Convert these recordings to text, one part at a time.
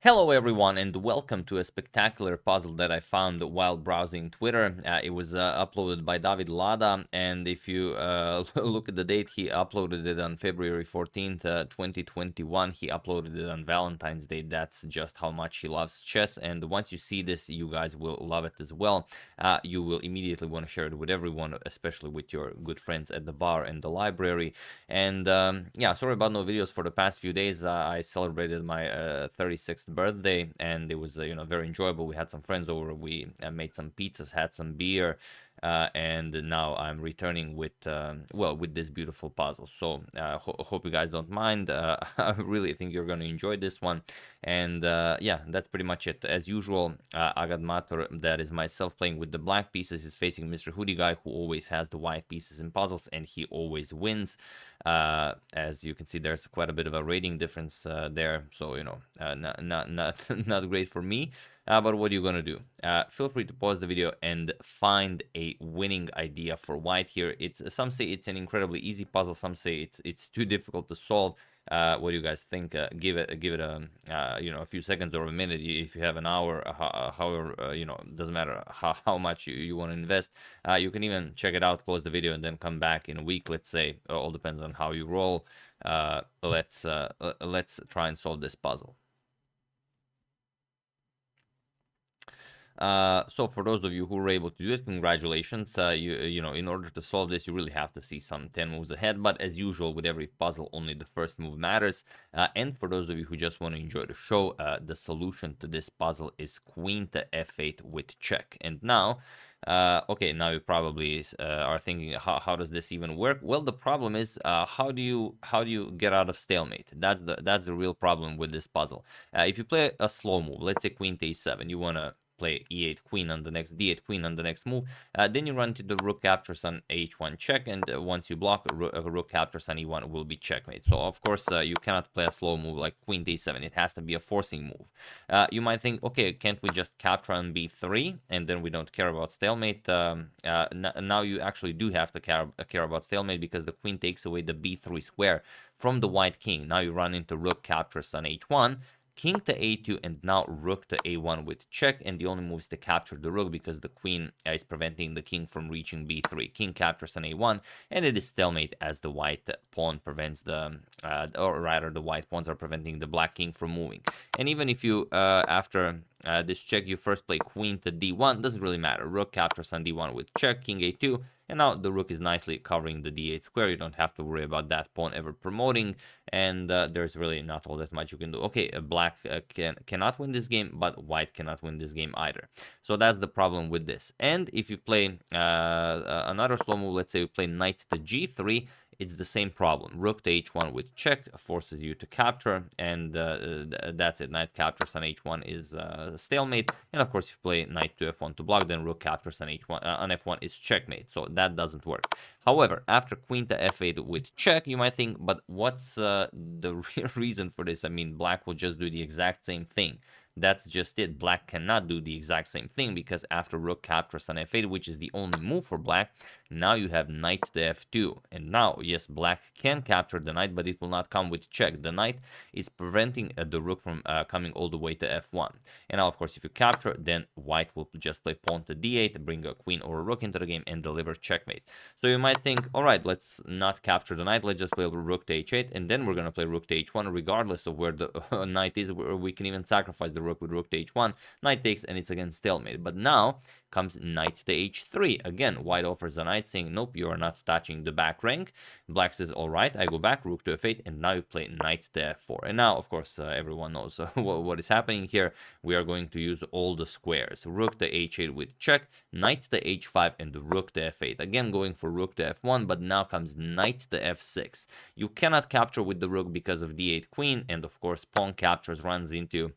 Hello everyone and welcome to a spectacular puzzle that I found while browsing Twitter. It was uploaded by David Lada, and if you look at the date, he uploaded it on February 14th, 2021. He uploaded it on Valentine's Day. That's just how much he loves chess, and once you see this, you guys will love it as well. You will immediately want to share it with everyone, especially with your good friends at the bar and the library. And yeah, sorry about no videos for the past few days. I celebrated my 36th birthday, and it was very enjoyable. We had some friends over. We made some pizzas, had some beer, and now I'm returning with with this beautiful puzzle. So hope you guys don't mind. I really think you're going to enjoy this one. And yeah, that's pretty much it. As usual, AGADMATOR, that is myself playing with the black pieces, is facing Mr. Hoodie Guy, who always has the white pieces in puzzles, and he always wins. As you can see, there's quite a bit of a rating difference there, so not great for me. But what are you gonna do? Feel free to pause the video and find a winning idea for white here. Some say it's an incredibly easy puzzle, some say it's too difficult to solve. What do you guys think? Give it a few seconds or a minute if you have an hour. However, doesn't matter how much you want to invest. You can even check it out, pause the video, and then come back in a week. Let's say all depends on how you roll. Let's try and solve this puzzle. So for those of you who were able to do it, congratulations. In order to solve this, you really have to see some 10 moves ahead. But as usual, with every puzzle, only the first move matters. And for those of you who just want to enjoy the show, the solution to this puzzle is queen to f8 with check. And now, okay, now you probably are thinking, how does this even work? Well, the problem is, how do you get out of stalemate? That's the real problem with this puzzle. If you play a slow move, let's say queen to e7, you want to play e8 queen on the next d8 queen on the next move, then you run to the rook captures on h1 check, and once you block, rook captures on e1 will be checkmate. So of course you cannot play a slow move like queen to e7. It has to be a forcing move. You might think, okay, can't we just capture on b3 and then we don't care about stalemate? Now you actually do have to care about stalemate, because the queen takes away the b3 square from the white king. Now you run into rook captures on h1, king to a2, and now rook to a1 with check, and the only move is to capture the rook because the queen is preventing the king from reaching b3. King captures on a1, and it is stalemate as the white pawn prevents the the white pawns are preventing the black king from moving. And even if you after this check, you first play queen to d1, doesn't really matter. Rook captures on d1 with check, king a2, and now the rook is nicely covering the d8 square. You don't have to worry about that pawn ever promoting, and there's really not all that much you can do. Okay, black cannot win this game, but white cannot win this game either. So that's the problem with this. And if you play another slow move, let's say you play knight to g3, it's the same problem. Rook to h1 with check forces you to capture, and that's it. Knight captures on h1 is stalemate, and of course if you play knight to f1 to block, then rook captures on h1 on f1 is checkmate. So that doesn't work. However, after queen to f8 with check, you might think, but what's the real reason for this? I mean, black will just do the exact same thing. That's just it. Black cannot do the exact same thing, because after rook captures on f8, which is the only move for black, now you have knight to f2. And now, yes, black can capture the knight, but it will not come with check. The knight is preventing the rook from coming all the way to f1. And now, of course, if you capture, then white will just play pawn to d8, bring a queen or a rook into the game, and deliver checkmate. So you might think, all right, let's not capture the knight. Let's just play rook to h8, and then we're going to play rook to h1, regardless of where the knight is. We can even sacrifice the rook with rook to h1. Knight takes, and it's again stalemate. But now comes knight to h3. Again, white offers the knight, saying, nope, you are not touching the back rank. Black says, all right, I go back, rook to f8, and now you play knight to f4. And now, of course, everyone knows what is happening here. We are going to use all the squares. Rook to h8 with check, knight to h5, and rook to f8. Again, going for rook to f1, but now comes knight to f6. You cannot capture with the rook because of d8 queen, and of course, pawn captures runs into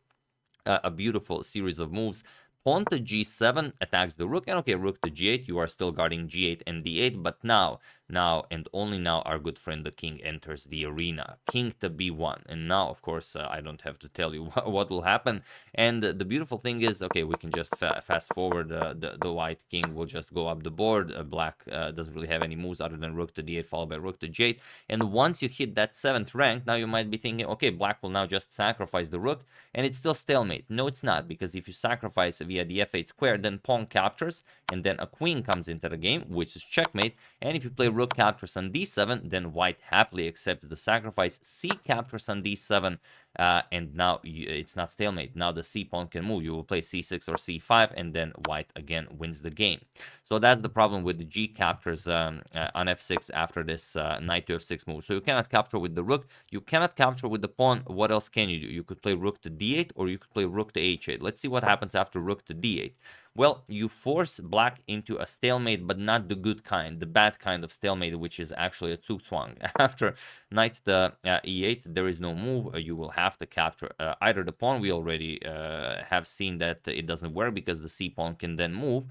a beautiful series of moves. Pawn to g7 attacks the rook, and okay, rook to g8, you are still guarding g8 and d8, but now Now, and only now, our good friend the king enters the arena. King to b1. And now, of course, I don't have to tell you what will happen. And the beautiful thing is, okay, we can just fast forward. The white king will just go up the board. Black doesn't really have any moves other than rook to d8 followed by rook to j8. And once you hit that 7th rank, now you might be thinking, okay, black will now just sacrifice the rook, and it's still stalemate. No, it's not, because if you sacrifice via the f8 square, then pawn captures, and then a queen comes into the game, which is checkmate. And if you play rook captures on d7, then white happily accepts the sacrifice. C captures on d7, and now it's not stalemate. Now the c pawn can move. You will play c6 or c5, and then white again wins the game. So that's the problem with the g captures on f6 after this knight to f6 move. So you cannot capture with the rook. You cannot capture with the pawn. What else can you do? You could play rook to d8, or you could play rook to h8. Let's see what happens after rook to d8. Well, you force black into a stalemate, but not the good kind, the bad kind of stalemate, which is actually a zugzwang. After knight to e8, there is no move. You will have to capture either the pawn. We already have seen that it doesn't work because the c pawn can then move,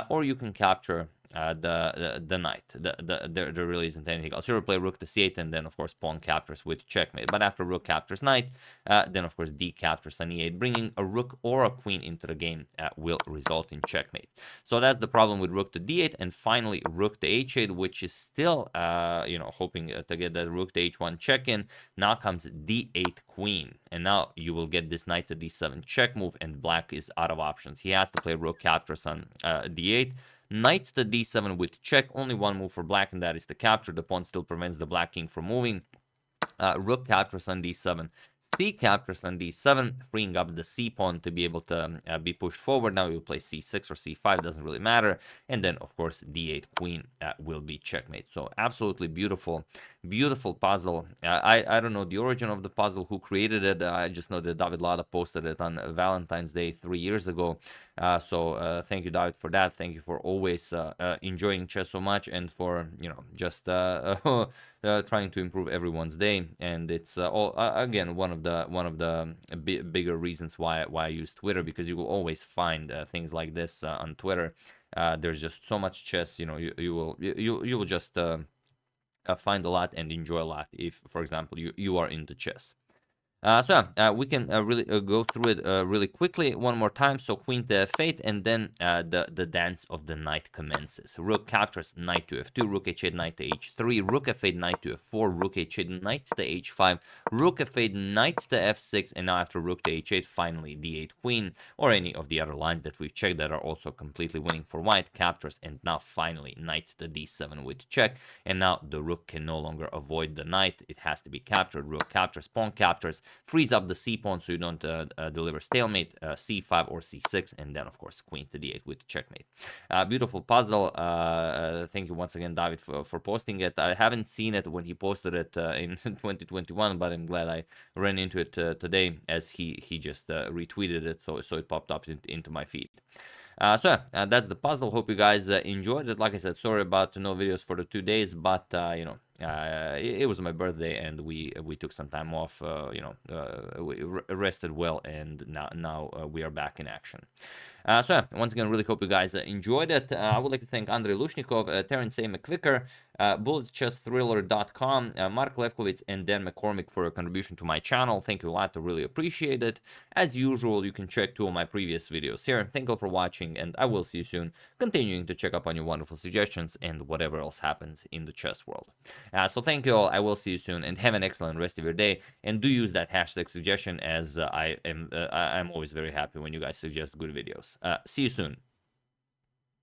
or you can capture the knight. There really isn't anything else. You will play rook to c8, and then of course pawn captures with checkmate. But after rook captures knight, then of course d captures on e8. Bringing a rook or a queen into the game will result in checkmate. So that's the problem with rook to d8, and finally rook to h8, which is still hoping to get that rook to h1 check in. Now comes d8 queen, and now you will get this knight to d7 check move, and black is out of options. He has to play rook captures on d8. Knight to d7 with check, only one move for black, and that is to capture. The pawn still prevents the black king from moving. Rook captures on d7. C captures on d7, freeing up the c pawn to be able to be pushed forward. Now you play c6 or c5, doesn't really matter. And then, of course, d8 queen will be checkmate. So absolutely beautiful, beautiful puzzle. I don't know the origin of the puzzle, who created it. I just know that David Lada posted it on Valentine's Day 3 years ago. So thank you, David, for that. Thank you for always enjoying chess so much, and for just trying to improve everyone's day. And it's all again one of the bigger reasons why I use Twitter, because you will always find things like this on Twitter. There's just so much chess. You will just find a lot and enjoy a lot if, for example, you are into chess. We can really go through it really quickly one more time. So queen to f8, and then the dance of the knight commences. Rook captures, knight to f2, rook h8, knight to h3, rook f8, knight to f4, rook h8, knight to h5, rook f8, knight to f6, and now after rook to h8, finally d8 queen, or any of the other lines that we've checked that are also completely winning for white, captures, and now finally knight to d7 with check, and now the rook can no longer avoid the knight. It has to be captured. Rook captures, pawn captures, frees up the c pawn so you don't deliver stalemate, c5 or c6, and then of course queen to d8 with checkmate. Beautiful puzzle. Thank you once again, David, for posting it. I haven't seen it when he posted it in 2021, but I'm glad I ran into it today, as he just retweeted it, so it popped up into my feed. That's the puzzle. Hope you guys enjoyed it. Like I said, sorry about no videos for the 2 days, but it was my birthday, and we took some time off. We rested well, and now we are back in action. Once again, really hope you guys enjoyed it. I would like to thank Andrei Lushnikov, Terence A. McVicker, BulletChessThriller.com, Mark Levkovitz, and Dan McCormick for your contribution to my channel. Thank you a lot. I really appreciate it. As usual, you can check 2 of my previous videos here. Thank you all for watching, and I will see you soon, continuing to check up on your wonderful suggestions and whatever else happens in the chess world. So thank you all. I will see you soon, and have an excellent rest of your day. And do use that hashtag suggestion, as I'm always very happy when you guys suggest good videos. See you soon.